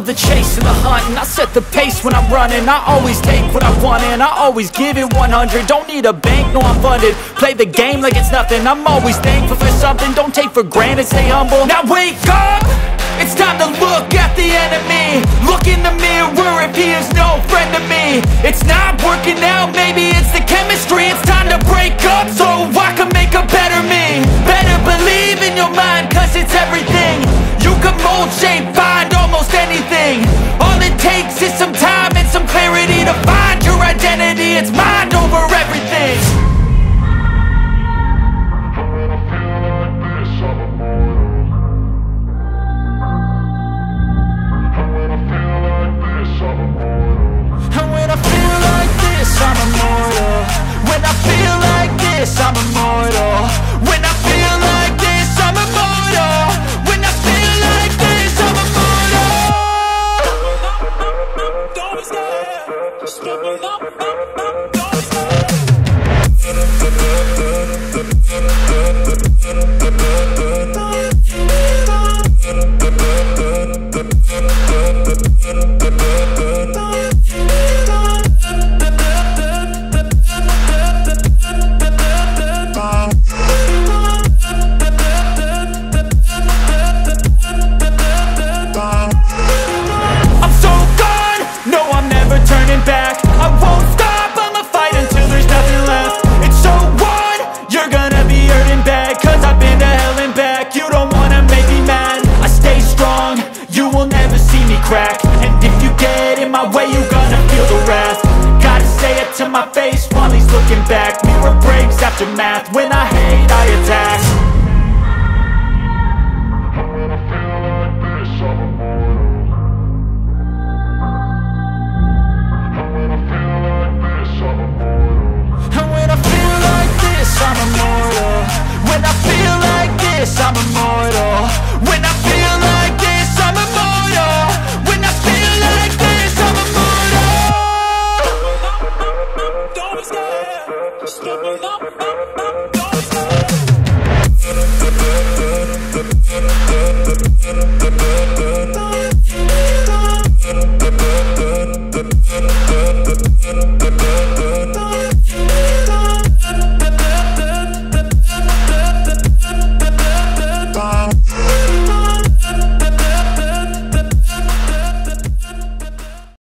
love the chase and the hunt, and I set the pace when I'm running. I always take what I want and I always give it 100. Don't need a bank, no I'm funded. Play the game like it's nothing. I'm always thankful for something. Don't take for granted, stay humble. Now wake up! It's time to look at the enemy. Look in the mirror if he is no friend to me. It's not working out, maybe it's the chemistry. It's time to break up so I can make a better me. Better believe in your mind, cause it's everything. You can mold, shape, find almost anything. All it takes is some time and some clarity to find your identity. It's mind over everything. I'm immortal. When I feel like this, I'm immortal. When I feel like this, I'm immortal. When I feel like this, I'm immortal. Don't stop. Stepping up. Don't stop. Turning back, I won't stop, I'ma fight until there's nothing left. It's so what? You're gonna be hurting bad, cause I've been to hell and back. You don't wanna make me mad, I stay strong, you will never see me crack. And if you get in my way, you're gonna feel the wrath. Gotta say it to my face while he's looking back. Mirror breaks after math, when I hate I attack.